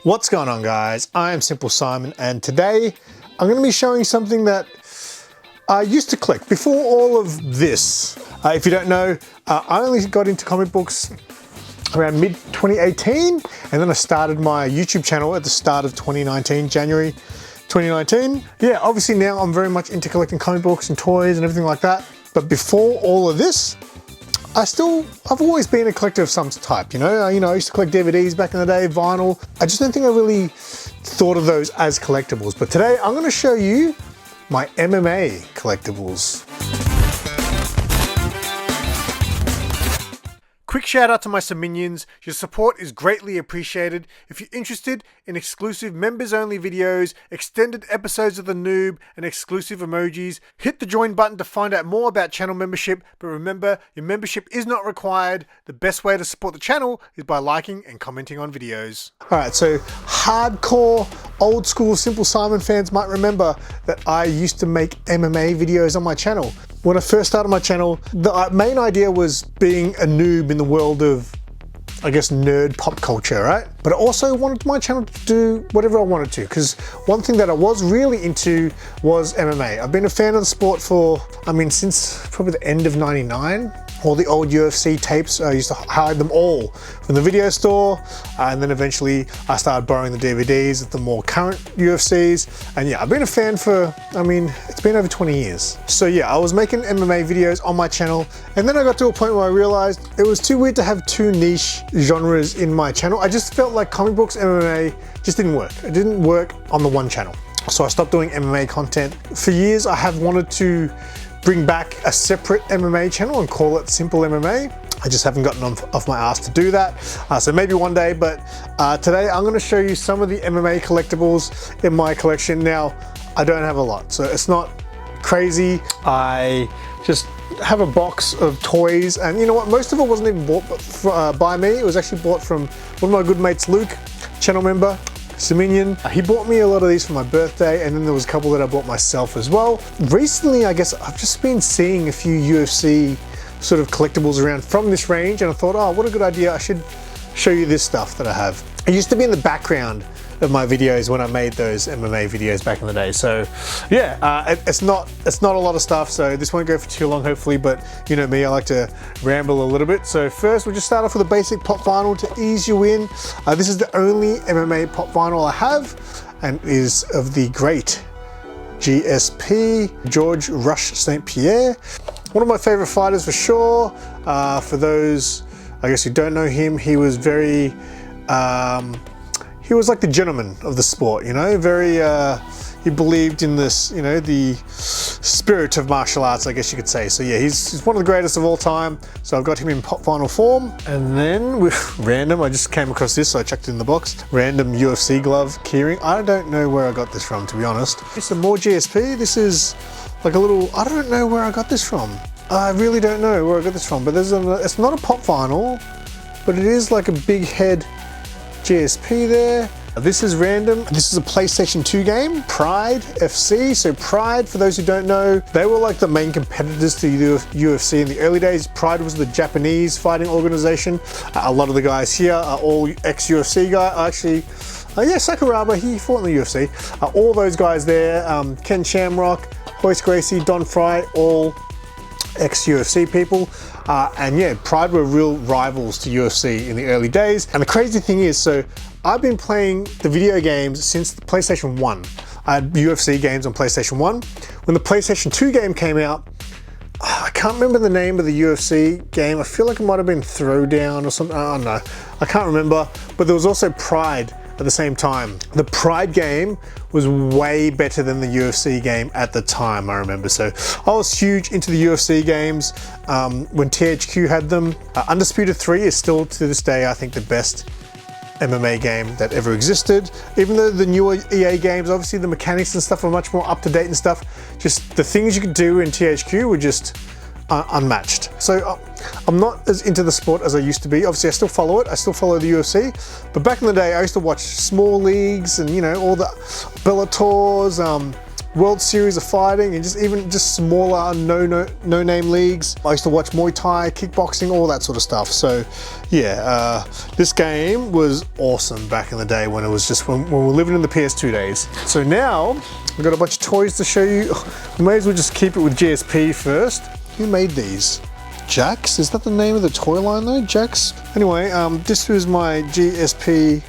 What's going on, guys? I am SimpleSimon, and today I'm going to be showing something that I used to collect before all of this. If you don't know, I only got into comic books around mid-2018, and then I started my YouTube channel at the start of 2019, January 2019. Yeah, obviously now I'm very much into collecting comic books and toys and everything like that. But before all of this, I've always been a collector of some type, you know. I used to collect DVDs back in the day, vinyl. I just don't think I really thought of those as collectibles. But today I'm going to show you my MMA collectibles. Quick shout out to my Minions. Your support is greatly appreciated. If you're interested in exclusive members only videos, extended episodes of The Noob, and exclusive emojis, hit the join button to find out more about channel membership. But remember, your membership is not required. The best way to support the channel is by liking and commenting on videos. Alright, so hardcore old school SimpleSimon fans might remember that I used to make MMA videos on my channel. When I first started my channel, the main idea was being a noob in the world of, I guess, nerd pop culture, right? But I also wanted my channel to do whatever I wanted to, because one thing that I was really into was MMA. I've been a fan of the sport for, since probably the end of '99. All the old UFC tapes, I used to hide them all from the video store, and then eventually I started borrowing the DVDs of the more current UFCs. And yeah, I've been a fan for, it's been over 20 years. So yeah, I was making MMA videos on my channel, and then I got to a point where I realized it was too weird to have two niche genres in my channel. I just felt like comic books, MMA just didn't work. It didn't work on the one channel. So I stopped doing MMA content. For years, I have wanted to bring back a separate MMA channel and call it Simple MMA. I just haven't gotten off my ass to do that. So maybe one day, but today I'm gonna show you some of the MMA collectibles in my collection. Now, I don't have a lot, so it's not crazy. I just have a box of toys, and you know what? Most of it wasn't even bought by me. It was actually bought from one of my good mates, Luke, channel member. Minion. He bought me a lot of these for my birthday, and then there was a couple that I bought myself as well. Recently, I guess I've just been seeing a few UFC sort of collectibles around from this range, and I thought, oh, what a good idea, I should show you this stuff that I have. It used to be in the background of my videos when I made those MMA videos back in the day. So yeah, it's not a lot of stuff, so this won't go for too long hopefully, but you know me, I like to ramble a little bit. So first we'll just start off with a basic pop vinyl to ease you in. This is the only MMA pop vinyl I have, and is of the great GSP, George Rush St. Pierre. One of my favorite fighters for sure. For those, I guess, who don't know him, he was very, he was like the gentleman of the sport, you know, very, he believed in this, you know, the spirit of martial arts, I guess you could say. So yeah, he's one of the greatest of all time. So I've got him in pop vinyl form. And then with random, I just came across this, so I checked it in the box. Random UFC glove keyring. I don't know where I got this from, to be honest. It's some more GSP. This is like a little, I don't know where I got this from. I really don't know where I got this from, but it's not a pop vinyl, but it is like a big head GSP there. This is random. This is a PlayStation 2 game, Pride FC. So Pride, for those who don't know, they were like the main competitors to UFC in the early days. Pride was the Japanese fighting organization. A lot of the guys here are all ex-UFC guys. Actually, yeah, Sakuraba, he fought in the UFC. All those guys there, Ken Shamrock, Hoist Gracie, Don Fry, all ex-UFC people. And yeah, Pride were real rivals to UFC in the early days. And the crazy thing is, so I've been playing the video games since the PlayStation 1. I had UFC games on PlayStation 1. When the PlayStation 2 game came out, I can't remember the name of the UFC game. I feel like it might have been Throwdown or something. I don't know. I can't remember. But there was also Pride at the same time. The Pride game was way better than the UFC game at the time, I remember. So I was huge into the UFC games when THQ had them. Undisputed 3 is still, to this day, I think the best MMA game that ever existed. Even though the newer EA games, obviously the mechanics and stuff are much more up to date and stuff, just the things you could do in THQ were just unmatched. So I'm not as into the sport as I used to be. Obviously I still follow it, I still follow the UFC, but back in the day I used to watch small leagues and, you know, all the Bellators, World Series of Fighting, and even smaller no-name leagues. I used to watch Muay Thai, kickboxing, all that sort of stuff. So yeah, this game was awesome back in the day when it was just when we were living in the PS2 days. So now I've got a bunch of toys to show you. We may as well just keep it with GSP first. Who made these? Jax? Is that the name of the toy line though? Jax? Anyway, this was my GSP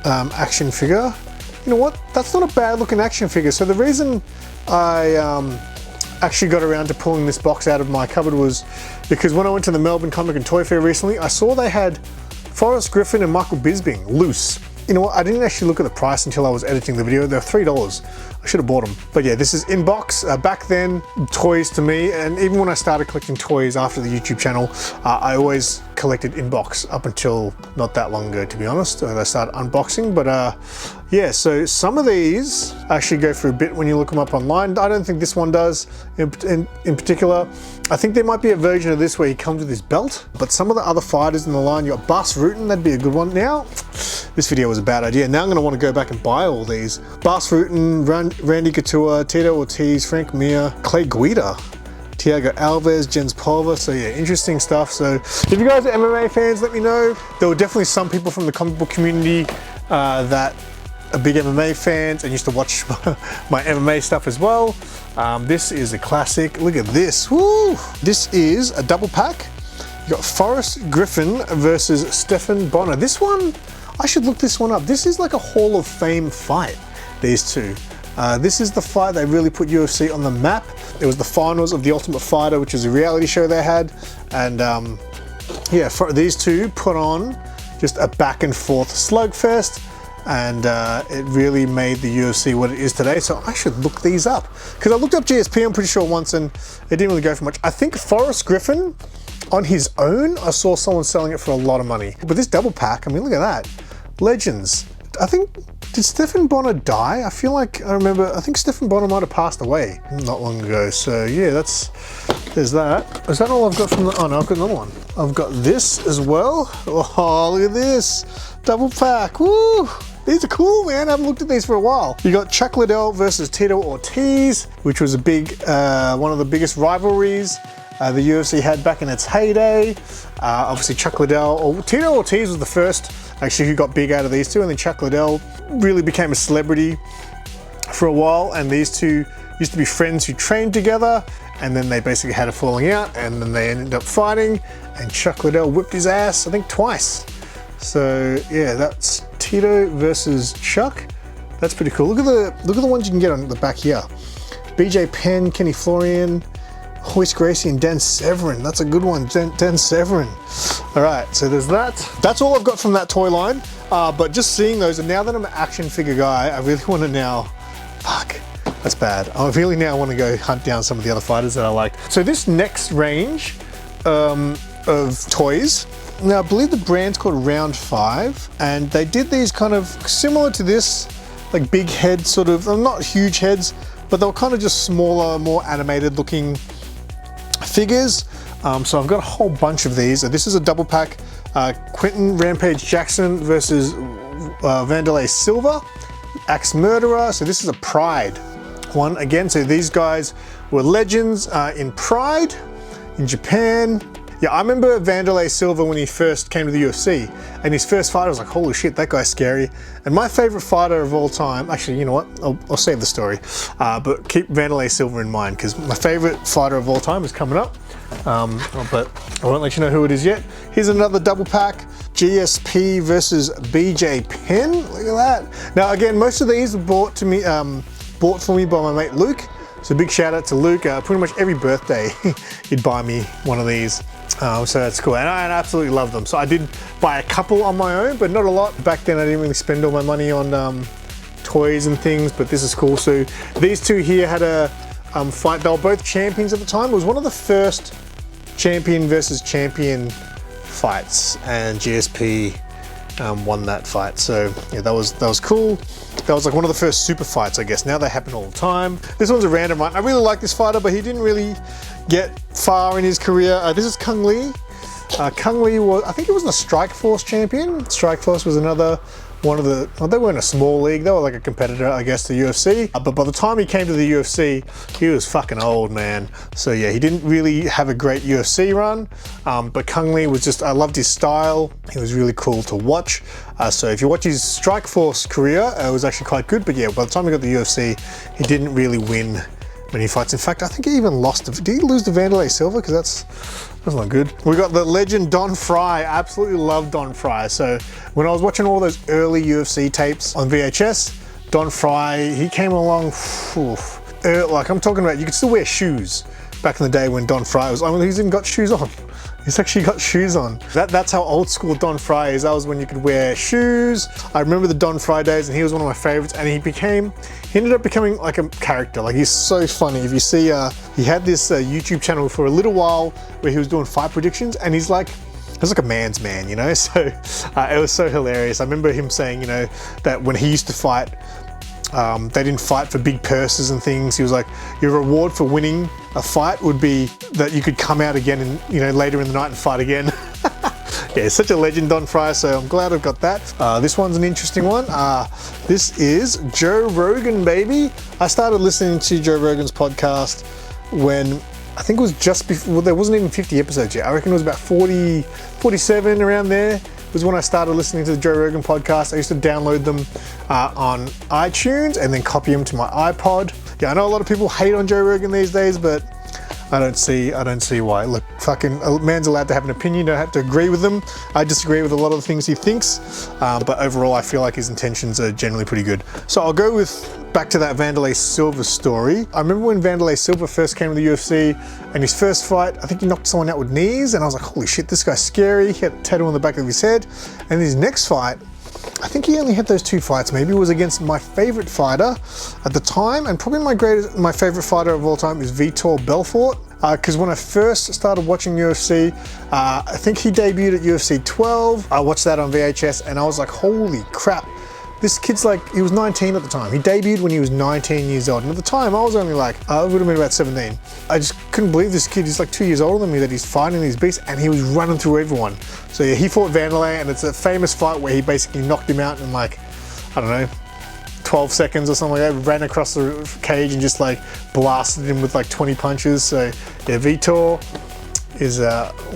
action figure. You know what? That's not a bad looking action figure. So the reason I actually got around to pulling this box out of my cupboard was because when I went to the Melbourne Comic and Toy Fair recently, I saw they had Forrest Griffin and Michael Bisping loose. You know what? I didn't actually look at the price until I was editing the video. They're $3. I should have bought them. But yeah, this is in box. Back then, toys to me, and even when I started collecting toys after the YouTube channel, I always collected in box up until not that long ago, to be honest. I started unboxing, but yeah, so some of these actually go for a bit when you look them up online. I don't think this one does in particular. I think there might be a version of this where he comes with his belt, but some of the other fighters in the line, you got Bas Rutten, that'd be a good one. Now, this video was a bad idea. Now I'm gonna wanna go back and buy all these. Bas Rutten, Randy Couture, Tito Ortiz, Frank Mir, Clay Guida, Thiago Alves, Jens Pulver. So yeah, interesting stuff. So if you guys are MMA fans, let me know. There were definitely some people from the comic book community that are big MMA fans and used to watch my MMA stuff as well. This is a classic. Look at this. Woo! This is a double pack. You got Forrest Griffin versus Stephan Bonnar. This one, I should look this one up. This is like a Hall of Fame fight, these two. This is the fight that really put UFC on the map. It was the finals of The Ultimate Fighter, which is a reality show they had. And yeah, for these two put on just a back and forth slugfest. And it really made the UFC what it is today. So I should look these up. Because I looked up GSP, I'm pretty sure once, and it didn't really go for much. I think Forrest Griffin, on his own, I saw someone selling it for a lot of money. But this double pack, I mean, look at that. Legends. I think, did Stephan Bonnar die? I feel like I remember, I think Stephan Bonnar might have passed away not long ago. So yeah, there's that. Is that all I've got from the, oh no, I've got another one. I've got this as well. Oh, look at this. Double pack, woo! These are cool, man. I haven't looked at these for a while. You got Chuck Liddell versus Tito Ortiz, which was a big, one of the biggest rivalries the UFC had back in its heyday. Obviously Chuck Liddell, or Tito Ortiz was the first actually who got big out of these two, and then Chuck Liddell really became a celebrity for a while, and these two used to be friends who trained together, and then they basically had a falling out, and then they ended up fighting, and Chuck Liddell whipped his ass, I think twice. So yeah, that's Tito versus Chuck. That's pretty cool. Look at the ones you can get on the back here. BJ Penn, Kenny Florian, Hoist Gracie, and Dan Severn. That's a good one, Dan Severn. All right, so there's that. That's all I've got from that toy line. But just seeing those, and now that I'm an action figure guy, I really want to now, fuck, that's bad. I really now want to go hunt down some of the other fighters that I like. So this next range of toys, now I believe the brand's called Round 5, and they did these kind of similar to this, like big head sort of, not huge heads, but they were kind of just smaller, more animated looking figures. So I've got a whole bunch of these. This is a double pack. Quentin Rampage Jackson versus Vanderlei Silva, Axe Murderer. So this is a Pride one again. So these guys were legends in Pride in Japan. Yeah, I remember Vanderlei Silva when he first came to the UFC, and his first fight I was like, holy shit, that guy's scary. And my favorite fighter of all time, actually, you know what, I'll save the story, but keep Vanderlei Silva in mind, because my favorite fighter of all time is coming up, but I won't let you know who it is yet. Here's another double pack, GSP versus BJ Penn. Look at that. Now again, most of these were bought for me by my mate Luke. So big shout out to Luke. Pretty much every birthday he'd buy me one of these. So that's cool, and I absolutely love them. So I did buy a couple on my own, but not a lot. Back then I didn't really spend all my money on toys and things, but this is cool. So these two here had a fight. They were both champions at the time. It was one of the first champion versus champion fights, and GSP won that fight. So yeah, that was cool. That was like one of the first super fights, I guess. Now they happen all the time. This one's a random one. I really like this fighter, but he didn't really get far in his career. This is Kung Lee. Kung Lee was, I think he was the Strike Force champion. Strike Force was another one of the, well, they weren't a small league, they were like a competitor, I guess, to UFC. But by the time he came to the UFC, he was fucking old, man. So yeah, he didn't really have a great UFC run, but Kung Lee was just, I loved his style. He was really cool to watch. So if you watch his Strike Force career, it was actually quite good. But yeah, by the time he got the UFC, he didn't really win many fights. In fact, I think he even lost, did he lose to Vanderlei Silva? Because that's not good. We got the legend Don Fry. I absolutely love Don Fry. So when I was watching all those early UFC tapes on VHS, Don Fry, he came along, like I'm talking about, you could still wear shoes back in the day when Don Fry was, I mean, he's even got shoes on. He's actually got shoes on. That's how old school Don Fry is. That was when you could wear shoes. I remember the Don Fry days, and he was one of my favorites, and he ended up becoming like a character. Like, he's so funny. If you see, he had this YouTube channel for a little while where he was doing fight predictions, and he's like a man's man, you know? So it was so hilarious. I remember him saying, you know, that when he used to fight, they didn't fight for big purses and things. He was like, your reward for winning a fight would be that you could come out again and, you know, later in the night and fight again. Yeah, such a legend, Don Fry, so I'm glad I've got that. This one's an interesting one. This is Joe Rogan, baby. I started listening to Joe Rogan's podcast when, I think it was just before, well, there wasn't even 50 episodes yet. I reckon it was about 40, 47, around there was when I started listening to the Joe Rogan podcast. I used to download them on iTunes and then copy them to my iPod. Yeah, I know a lot of people hate on Joe Rogan these days, but I don't see why. Look, fucking, a man's allowed to have an opinion, you don't have to agree with them. I disagree with a lot of the things he thinks, but overall I feel like his intentions are generally pretty good. So I'll go back to that Vanderlei Silva story. I remember when Vanderlei Silva first came to the UFC, and his first fight, I think he knocked someone out with knees, and I was like, holy shit, this guy's scary. He had a tattoo on the back of his head. And his next fight, I think he only had those 2 fights, maybe, it was against my favorite fighter at the time, and probably my favorite fighter of all time is Vitor Belfort. Because when I first started watching UFC, I think he debuted at UFC 12. I watched that on VHS, and I was like, holy crap. This kid's like, he was 19 at the time. He debuted when he was 19 years old. And at the time, I was only like, I would have been about 17. I just couldn't believe this kid, he's like 2 years older than me, that he's fighting these beasts, and he was running through everyone. So yeah, he fought Vanderlei, and it's a famous fight where he basically knocked him out in like, I don't know, 12 seconds or something like that, ran across the cage and just like blasted him with like 20 punches. So yeah, Vitor is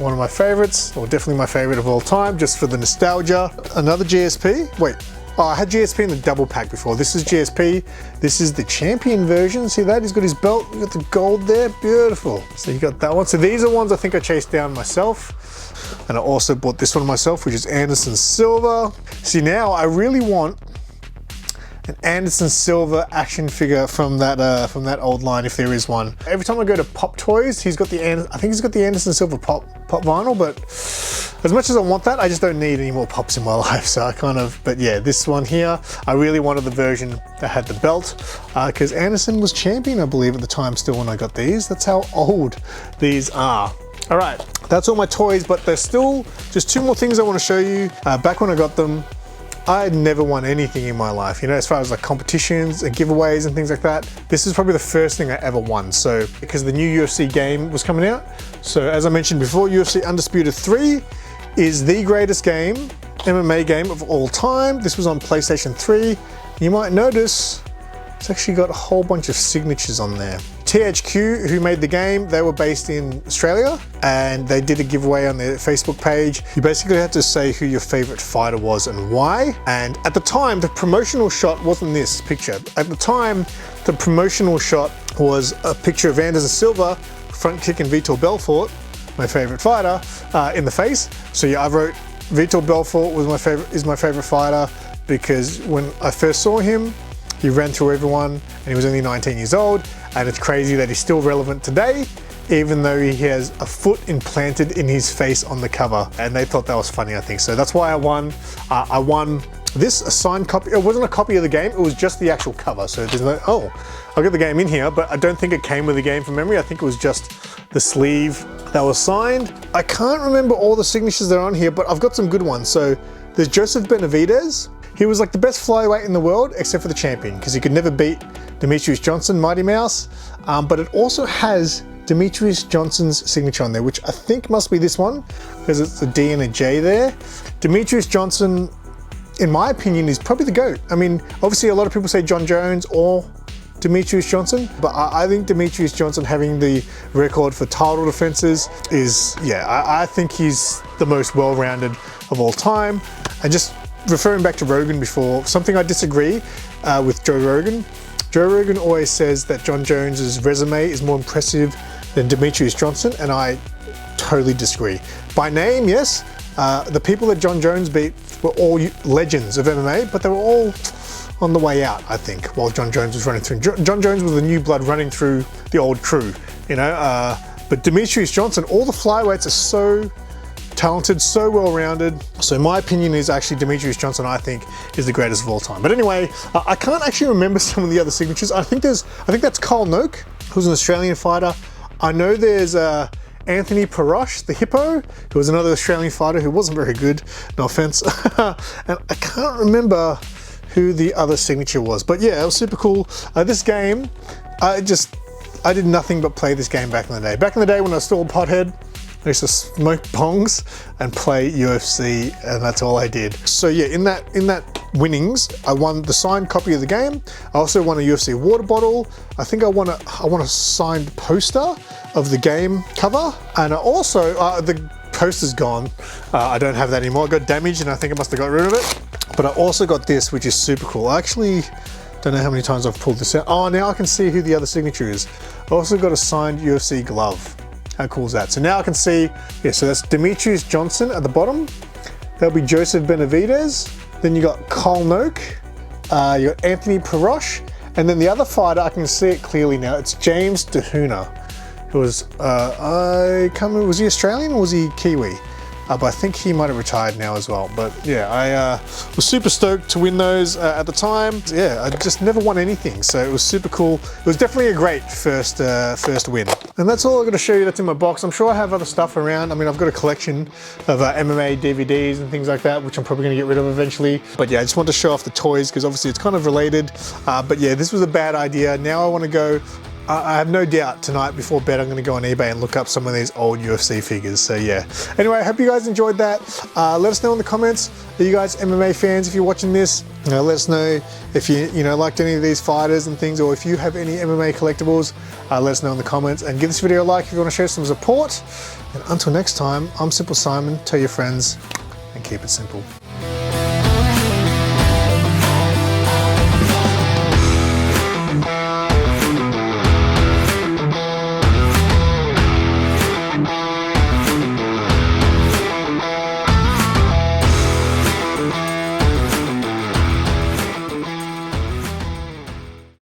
one of my favorites, or definitely my favorite of all time, just for the nostalgia. Another GSP, wait. Oh, I had GSP in the double pack before. This is GSP. This is the champion version. See that? He's got his belt. You got the gold there. Beautiful. So you got that one. So these are ones I think I chased down myself. And I also bought this one myself, which is Anderson Silva. See, now I really want an Anderson Silva action figure from that old line, if there is one. Every time I go to Pop Toys, I think he's got the Anderson Silva pop vinyl, but as much as I want that, I just don't need any more pops in my life. So I but yeah, this one here, I really wanted the version that had the belt, because Anderson was champion, I believe, at the time still when I got these. That's how old these are. All right, that's all my toys, but there's still just 2 more things I want to show you. Back when I got them, I had never won anything in my life, you know, as far as like competitions and giveaways and things like that. This is probably the first thing I ever won. So, because the new UFC game was coming out. So as I mentioned before, UFC Undisputed 3 is the greatest game, MMA game of all time. This was on PlayStation 3. You might notice it's actually got a whole bunch of signatures on there. THQ, who made the game, they were based in Australia, and they did a giveaway on their Facebook page. You basically had to say who your favorite fighter was and why. And at the time, the promotional shot wasn't this picture. At the time, the promotional shot was a picture of Anderson Silva, front kicking Vitor Belfort, my favorite fighter, in the face. So yeah, I wrote Vitor Belfort is my favorite fighter, because when I first saw him, he ran through everyone, and he was only 19 years old. And it's crazy that he's still relevant today, even though he has a foot implanted in his face on the cover. And they thought that was funny, I think. So that's why I won. I won this, a signed copy. It wasn't a copy of the game, it was just the actual cover. So there's no, oh, I'll get the game in here, but I don't think it came with the game from memory. I think it was just the sleeve that was signed. I can't remember all the signatures that are on here, but I've got some good ones. So there's Joseph Benavidez. He was like the best flyweight in the world, except for the champion, because he could never beat Demetrius Johnson, Mighty Mouse. But it also has Demetrius Johnson's signature on there, which I think must be this one because it's a D and a J there. Demetrius Johnson, in my opinion, is probably the GOAT. I mean, obviously a lot of people say John Jones or Demetrius Johnson, but I think Demetrius Johnson having the record for title defenses is, yeah, I think he's the most well-rounded of all time. And just referring back to Rogan before, something I disagree with Joe Rogan. Joe Rogan always says that John Jones's resume is more impressive than Demetrius Johnson, and I totally disagree. By name, yes, the people that John Jones beat were all legends of MMA, but they were all on the way out, I think, while John Jones was running through. John Jones was the new blood running through the old crew, you know, but Demetrius Johnson, all the flyweights are so talented, so well-rounded. So my opinion is actually Demetrius Johnson, I think, is the greatest of all time. But anyway, I can't actually remember some of the other signatures. I think that's Carl Noak, who's an Australian fighter. I know there's Anthony Parash, the Hippo, who was another Australian fighter who wasn't very good, no offense. And I can't remember who the other signature was, but yeah, it was super cool. This game, I did nothing but play this game back in the day. Back in the day when I was still a pothead, I used to smoke bongs and play UFC, and that's all I did. So yeah, in that winnings, I won the signed copy of the game. I also won a UFC water bottle. I think I won a signed poster of the game cover, and I also the poster's gone. I don't have that anymore. It got damaged, and I think I must have got rid of it. But I also got this, which is super cool. I actually don't know how many times I've pulled this out. Oh, now I can see who the other signature is. I also got a signed UFC glove. How cool is that? So now I can see, yeah, so that's Demetrius Johnson at the bottom. That'll be Joseph Benavidez. Then you got Carl Noak. You got Anthony Parash. And then the other fighter, I can see it clearly now. It's James DeHuna, who was, I can't remember, was he Australian or was he Kiwi? But I think he might have retired now as well. But yeah, I was super stoked to win those at the time. Yeah, I just never won anything, so it was super cool. It was definitely a great first win. And that's all I'm gonna show you that's in my box. I'm sure I have other stuff around. I mean, I've got a collection of MMA DVDs and things like that, which I'm probably gonna get rid of eventually. But yeah, I just wanted to show off the toys because obviously it's kind of related. But yeah, this was a bad idea. Now I wanna go, I have no doubt tonight before bed I'm going to go on eBay and look up some of these old UFC figures. So yeah. Anyway, I hope you guys enjoyed that. Let us know in the comments. Are you guys MMA fans? If you're watching this, let us know if you liked any of these fighters and things, or if you have any MMA collectibles. Let us know in the comments, and give this video a like if you want to show some support. And until next time, I'm SimpleSimon. Tell your friends and keep it simple.